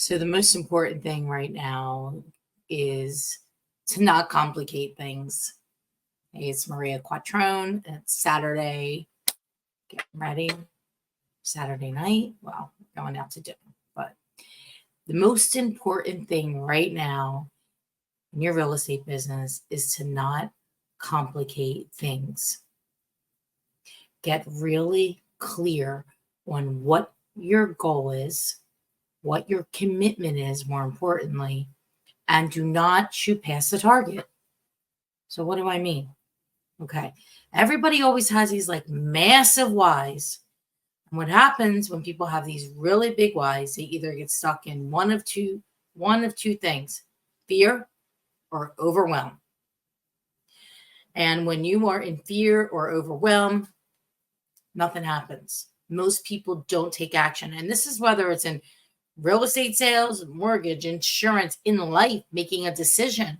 So the most important thing right now is to not complicate things. Hey, it's Maria Quatrone. It's Saturday. Getting ready. Saturday night. Well, going out to dinner. But the most important thing right now in your real estate business is to not complicate things. Get really clear on what your goal is, what your commitment is, more importantly, and do not shoot past the target. So what do I mean? Okay. Everybody always has these like massive whys. And what happens when people have these really big whys, they either get stuck in one of two things, fear or overwhelm. And when you are in fear or overwhelm, nothing happens. Most people don't take action. And this is whether it's in real estate sales, mortgage, insurance, in life, making a decision.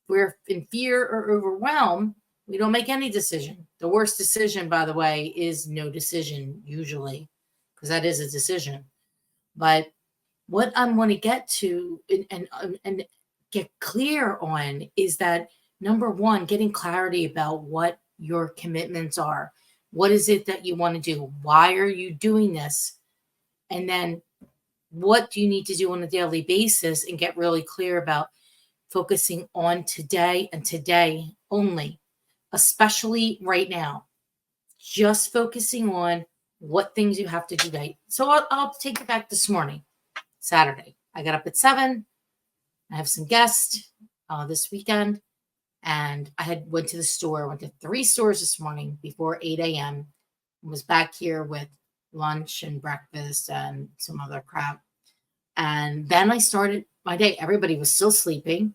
We're in fear or overwhelm, we don't make any decision. The worst decision, by the way, is no decision usually, because that is a decision. But what I want to get to and get clear on is that, number one, getting clarity about what your commitments are. What is it that you want to do? Why are you doing this? And then what do you need to do on a daily basis, and get really clear about focusing on today and today only, especially right now. Just focusing on what things you have to do today. So I'll take it back this morning, Saturday. I got up at 7. I have some guests this weekend, and I went to the store. Went to 3 stores this morning before 8 a.m. Was back here with lunch and breakfast and some other crap. And then I started my day. Everybody was still sleeping.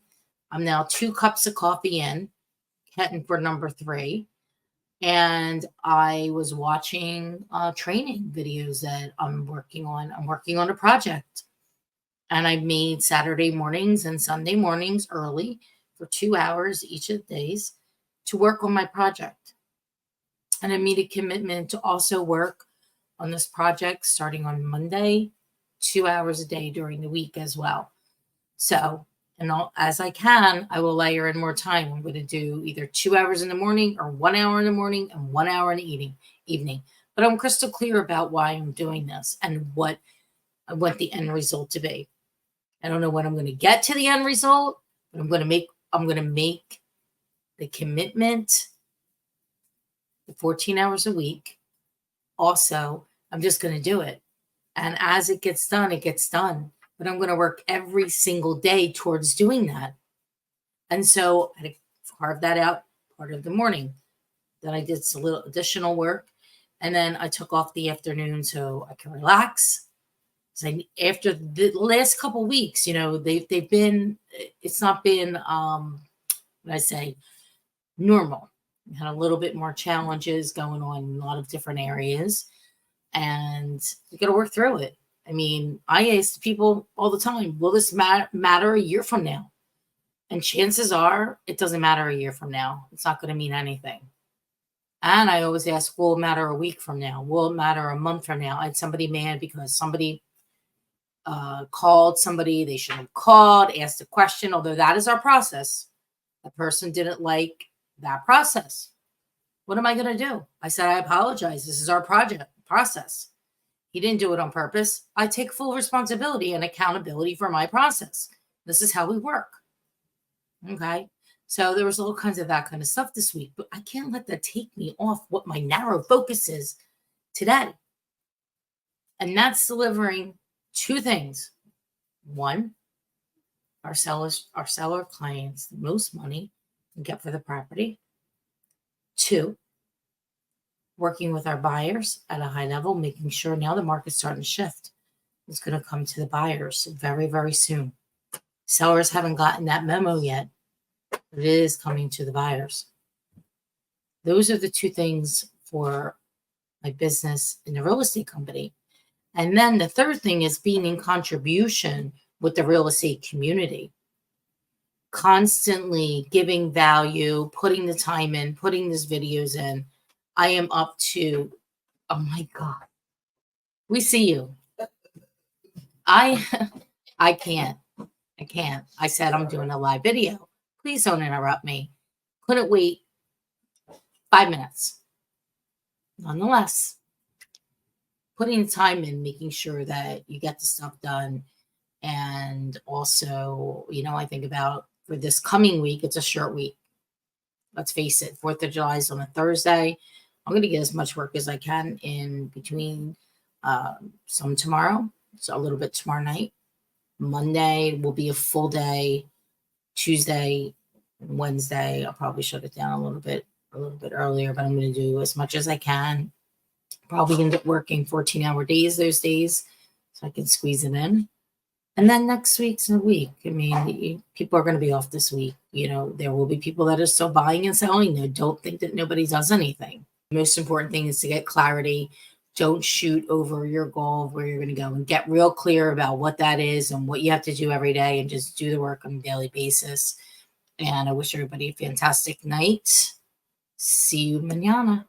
I'm now 2 cups of coffee in, heading for number 3. And I was watching training videos that I'm working on. I'm working on a project. And I made Saturday mornings and Sunday mornings early for 2 hours each of the days to work on my project. And I made a commitment to also work on this project starting on Monday, 2 hours a day during the week as well. So, as I can, I will layer in more time. I'm going to do either 2 hours in the morning or 1 hour in the morning and 1 hour in the evening. But I'm crystal clear about why I'm doing this and what I want the end result to be. I don't know when I'm going to get to the end result, but I'm going to make the commitment, the 14 hours a week. Also, I'm just going to do it. And as it gets done, it gets done. But I'm going to work every single day towards doing that. And so I carved that out part of the morning. Then I did some little additional work. And then I took off the afternoon so I can relax. So after the last couple of weeks, they've been, it's not been, what I say, normal. We had a little bit more challenges going on in a lot of different areas. And you got to work through it. I mean, I ask people all the time, will this matter a year from now? And chances are it doesn't matter a year from now. It's not going to mean anything. And I always ask, will it matter a week from now? Will it matter a month from now? I had somebody mad because somebody called somebody they shouldn't have called, asked a question, although that is our process. The person didn't like that process. What am I going to do? I said, I apologize. This is our process. He didn't do it on purpose. I take full responsibility and accountability for my process. This is how we work. Okay. So there was all kinds of that kind of stuff this week, but I can't let that take me off what my narrow focus is today. And that's delivering 2 things. 1, our seller clients the most money and get for the property. 2, working with our buyers at a high level, making sure now the market's starting to shift. It's going to come to the buyers very, very soon. Sellers haven't gotten that memo yet, but it is coming to the buyers. Those are the 2 things for my business in the real estate company. And then the third thing is being in contribution with the real estate community. Constantly giving value, putting the time in, putting these videos in. I am up to, oh my God. We see you. I I can't. I can't. I said I'm doing a live video. Please don't interrupt me. Couldn't wait 5 minutes. Nonetheless, putting time in, making sure that you get the stuff done. And also, I think about for this coming week, it's a short week. Let's face it, 4th of July is on a Thursday. I'm going to get as much work as I can in between some tomorrow, so a little bit tomorrow night. Monday will be a full day. Tuesday, Wednesday, I'll probably shut it down a little bit earlier, but I'm going to do as much as I can. Probably end up working 14-hour days those days so I can squeeze it in. And then next week's a week. I mean, people are going to be off this week. There will be people that are still buying and selling. Don't think that nobody does anything. The most important thing is to get clarity. Don't shoot over your goal of where you're going to go, and get real clear about what that is and what you have to do every day, and just do the work on a daily basis. And I wish everybody a fantastic night. See you mañana.